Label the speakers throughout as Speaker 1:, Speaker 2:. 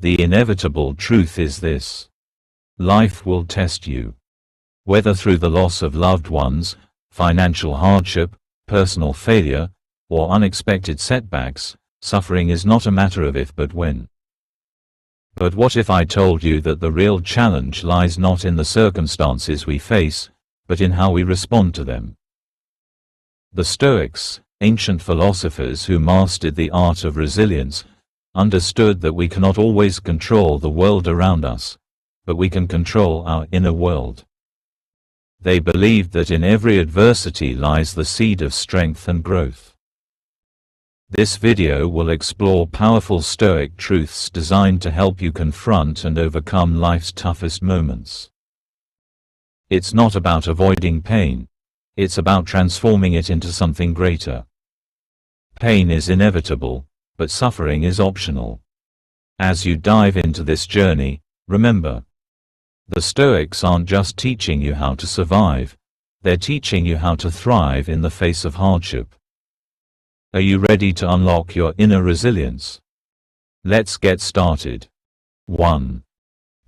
Speaker 1: The inevitable truth is this: life will test you. Whether through the loss of loved ones, financial hardship, personal failure, or unexpected setbacks, suffering is not a matter of if but when. But what if I told you that the real challenge lies not in the circumstances we face, but in how we respond to them? The Stoics, ancient philosophers who mastered the art of resilience, understood that we cannot always control the world around us, but we can control our inner world. They believed that in every adversity lies the seed of strength and growth. This video will explore powerful Stoic truths designed to help you confront and overcome life's toughest moments. It's not about avoiding pain. It's about transforming it into something greater. Pain is inevitable, but suffering is optional. As you dive into this journey, remember, the Stoics aren't just teaching you how to survive, they're teaching you how to thrive in the face of hardship. Are you ready to unlock your inner resilience? Let's get started. 1.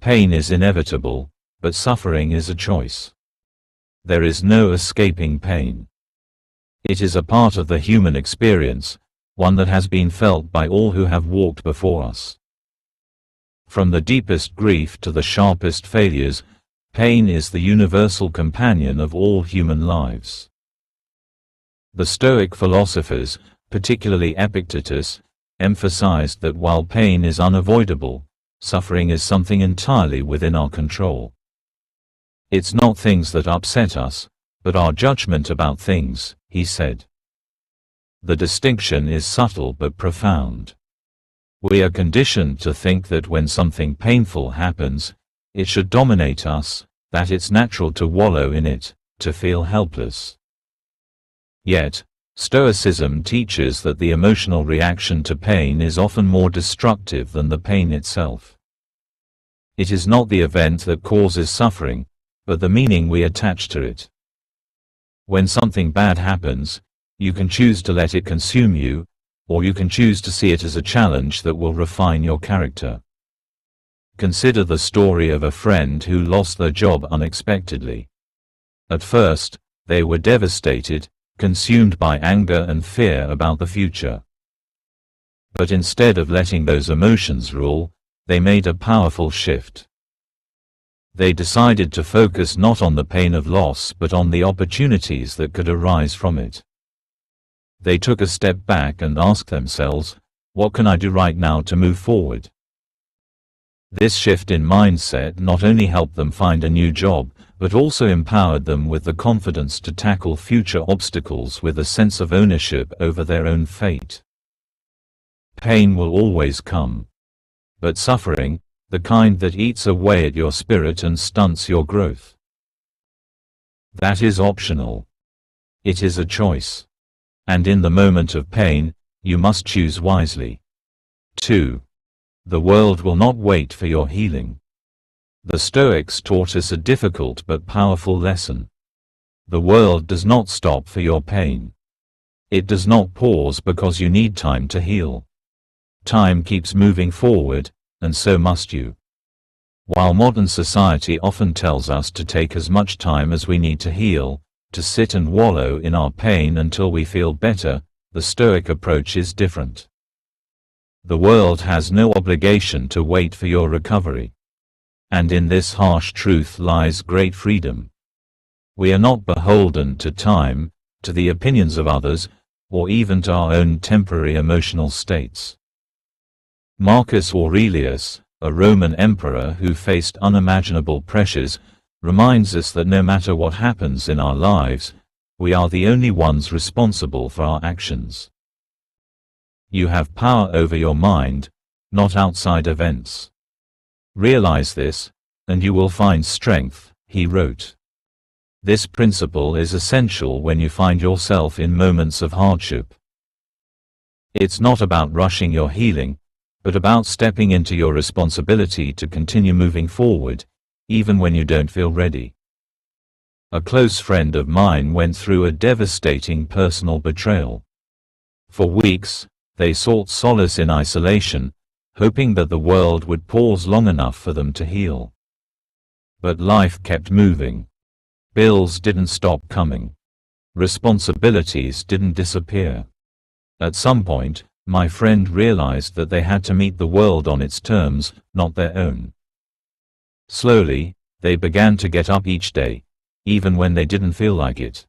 Speaker 1: Pain is inevitable, but suffering is a choice. There is no escaping pain. It is a part of the human experience, one that has been felt by all who have walked before us. From the deepest grief to the sharpest failures, pain is the universal companion of all human lives. The Stoic philosophers, particularly Epictetus, emphasized that while pain is unavoidable, suffering is something entirely within our control. It's not things that upset us, but our judgment about things, he said. The distinction is subtle but profound. We are conditioned to think that when something painful happens, it should dominate us, that it's natural to wallow in it, to feel helpless. Yet, Stoicism teaches that the emotional reaction to pain is often more destructive than the pain itself. It is not the event that causes suffering, but the meaning we attach to it. When something bad happens, you can choose to let it consume you, or you can choose to see it as a challenge that will refine your character. Consider the story of a friend who lost their job unexpectedly. At first, they were devastated, consumed by anger and fear about the future. But instead of letting those emotions rule, they made a powerful shift. They decided to focus not on the pain of loss but on the opportunities that could arise from it. They took a step back and asked themselves, what can I do right now to move forward? This shift in mindset not only helped them find a new job, but also empowered them with the confidence to tackle future obstacles with a sense of ownership over their own fate. Pain will always come. But suffering, the kind that eats away at your spirit and stunts your growth, that is optional. It is a choice. And in the moment of pain, you must choose wisely. 2. The world will not wait for your healing. The Stoics taught us a difficult but powerful lesson. The world does not stop for your pain. It does not pause because you need time to heal. Time keeps moving forward, and so must you. While modern society often tells us to take as much time as we need to heal, to sit and wallow in our pain until we feel better, the Stoic approach is different. The world has no obligation to wait for your recovery. And in this harsh truth lies great freedom. We are not beholden to time, to the opinions of others, or even to our own temporary emotional states. Marcus Aurelius, a Roman emperor who faced unimaginable pressures, reminds us that no matter what happens in our lives, we are the only ones responsible for our actions. You have power over your mind, not outside events. Realize this, and you will find strength, he wrote. This principle is essential when you find yourself in moments of hardship. It's not about rushing your healing, but about stepping into your responsibility to continue moving forward, even when you don't feel ready. A close friend of mine went through a devastating personal betrayal. For weeks, they sought solace in isolation, hoping that the world would pause long enough for them to heal. But life kept moving. Bills didn't stop coming. Responsibilities didn't disappear. At some point, my friend realized that they had to meet the world on its terms, not their own. Slowly, they began to get up each day, even when they didn't feel like it.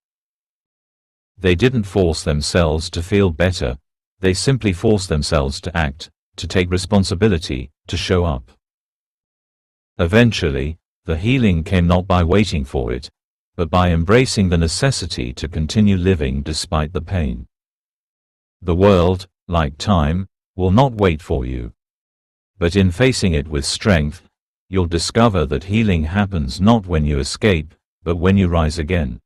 Speaker 1: They didn't force themselves to feel better, they simply forced themselves to act, to take responsibility, to show up. Eventually, the healing came not by waiting for it, but by embracing the necessity to continue living despite the pain. The world, like time, will not wait for you. But in facing it with strength, you'll discover that healing happens not when you escape, but when you rise again.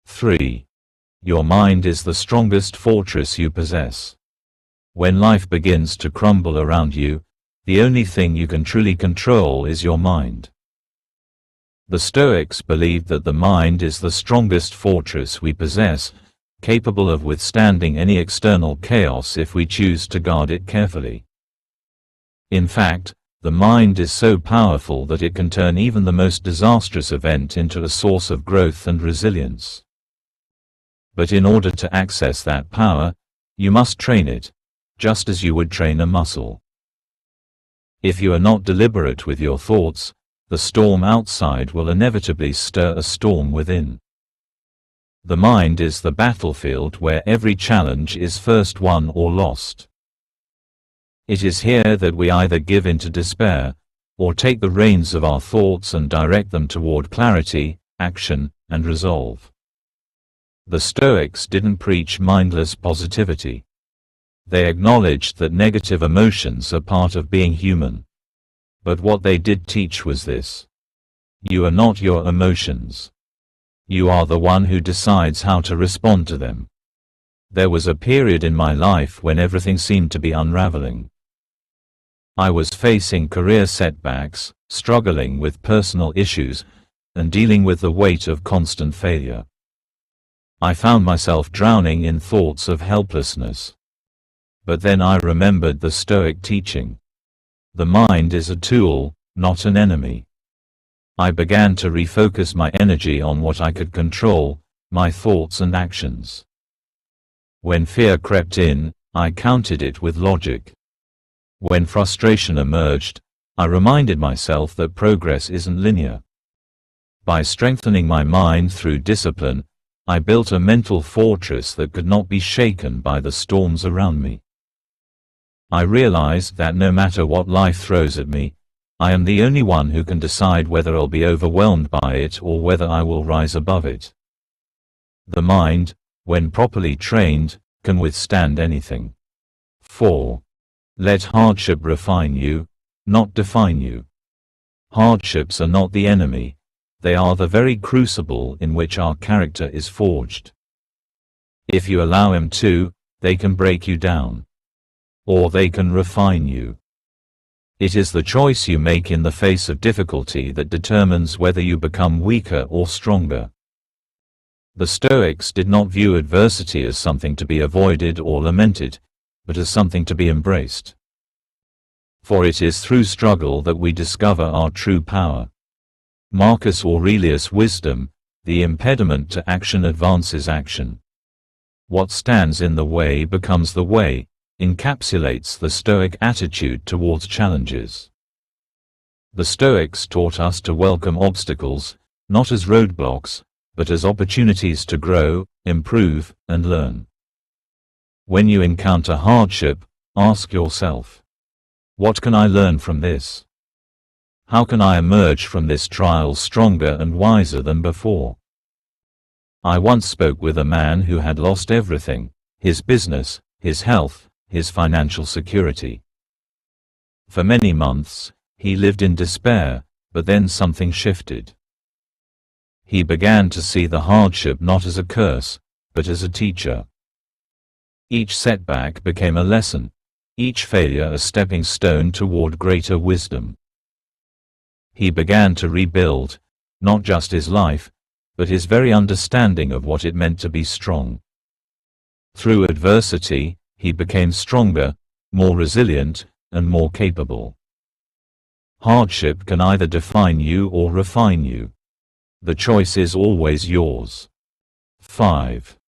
Speaker 1: 3. Your mind is the strongest fortress you possess. When life begins to crumble around you, the only thing you can truly control is your mind. The Stoics believed that the mind is the strongest fortress we possess, capable of withstanding any external chaos if we choose to guard it carefully. In fact, the mind is so powerful that it can turn even the most disastrous event into a source of growth and resilience. But in order to access that power, you must train it, just as you would train a muscle. If you are not deliberate with your thoughts, the storm outside will inevitably stir a storm within. The mind is the battlefield where every challenge is first won or lost. It is here that we either give in to despair, or take the reins of our thoughts and direct them toward clarity, action, and resolve. The Stoics didn't preach mindless positivity. They acknowledged that negative emotions are part of being human. But what they did teach was this: you are not your emotions. You are the one who decides how to respond to them. There was a period in my life when everything seemed to be unraveling. I was facing career setbacks, struggling with personal issues, and dealing with the weight of constant failure. I found myself drowning in thoughts of helplessness. But then I remembered the Stoic teaching. The mind is a tool, not an enemy. I began to refocus my energy on what I could control, my thoughts and actions. When fear crept in, I countered it with logic. When frustration emerged, I reminded myself that progress isn't linear. By strengthening my mind through discipline, I built a mental fortress that could not be shaken by the storms around me. I realized that no matter what life throws at me, I am the only one who can decide whether I'll be overwhelmed by it or whether I will rise above it. The mind, when properly trained, can withstand anything. 4. Let hardship refine you, not define you. Hardships are not the enemy. They are the very crucible in which our character is forged. If you allow them to, they can break you down. Or they can refine you. It is the choice you make in the face of difficulty that determines whether you become weaker or stronger. The Stoics did not view adversity as something to be avoided or lamented, but as something to be embraced. For it is through struggle that we discover our true power. Marcus Aurelius' wisdom, the impediment to action advances action. What stands in the way becomes the way, encapsulates the Stoic attitude towards challenges. The Stoics taught us to welcome obstacles, not as roadblocks, but as opportunities to grow, improve, and learn. When you encounter hardship, ask yourself, what can I learn from this? How can I emerge from this trial stronger and wiser than before? I once spoke with a man who had lost everything: his business, his health, his financial security. For many months, he lived in despair, but then something shifted. He began to see the hardship not as a curse, but as a teacher. Each setback became a lesson, each failure a stepping stone toward greater wisdom. He began to rebuild, not just his life, but his very understanding of what it meant to be strong. Through adversity, he became stronger, more resilient, and more capable. Hardship can either define you or refine you. The choice is always yours. 5.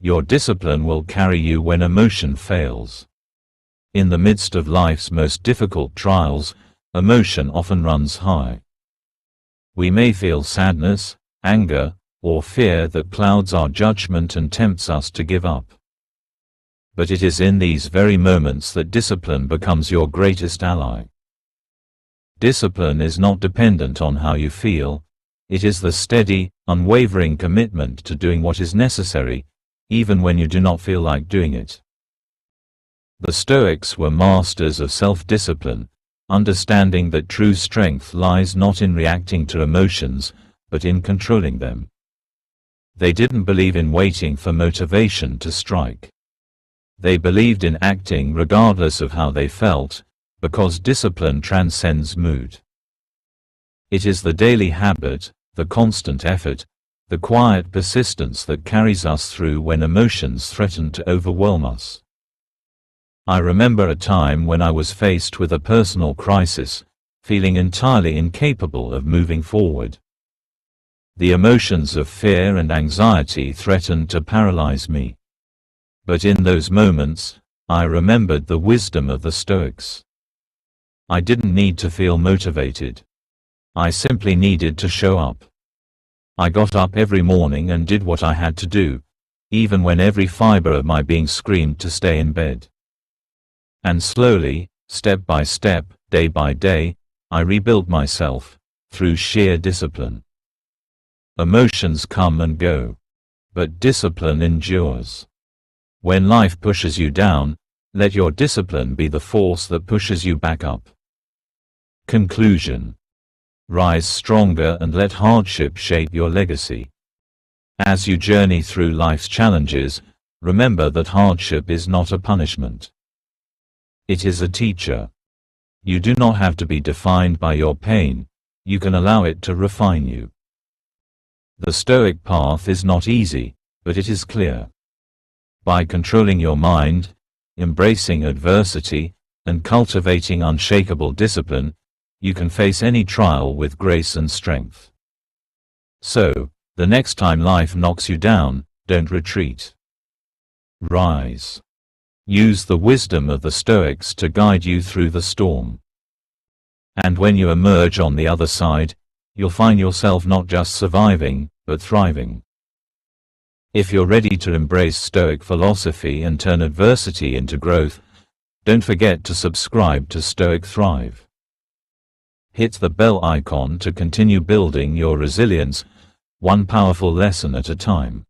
Speaker 1: Your discipline will carry you when emotion fails. In the midst of life's most difficult trials, emotion often runs high. We may feel sadness, anger, or fear that clouds our judgment and tempts us to give up. But it is in these very moments that discipline becomes your greatest ally. Discipline is not dependent on how you feel, it is the steady, unwavering commitment to doing what is necessary, even when you do not feel like doing it. The Stoics were masters of self-discipline, understanding that true strength lies not in reacting to emotions, but in controlling them. They didn't believe in waiting for motivation to strike. They believed in acting regardless of how they felt, because discipline transcends mood. It is the daily habit, the constant effort, the quiet persistence that carries us through when emotions threaten to overwhelm us. I remember a time when I was faced with a personal crisis, feeling entirely incapable of moving forward. The emotions of fear and anxiety threatened to paralyze me. But in those moments, I remembered the wisdom of the Stoics. I didn't need to feel motivated. I simply needed to show up. I got up every morning and did what I had to do, even when every fiber of my being screamed to stay in bed. And slowly, step by step, day by day, I rebuilt myself, through sheer discipline. Emotions come and go. But discipline endures. When life pushes you down, let your discipline be the force that pushes you back up. Conclusion. Rise stronger and let hardship shape your legacy. As you journey through life's challenges, remember that hardship is not a punishment. It is a teacher. You do not have to be defined by your pain, you can allow it to refine you. The Stoic path is not easy, but it is clear. By controlling your mind, embracing adversity, and cultivating unshakable discipline, you can face any trial with grace and strength. So, the next time life knocks you down, don't retreat. Rise. Use the wisdom of the Stoics to guide you through the storm. And when you emerge on the other side, you'll find yourself not just surviving, but thriving. If you're ready to embrace Stoic philosophy and turn adversity into growth, don't forget to subscribe to Stoic Thrive. Hit the bell icon to continue building your resilience, one powerful lesson at a time.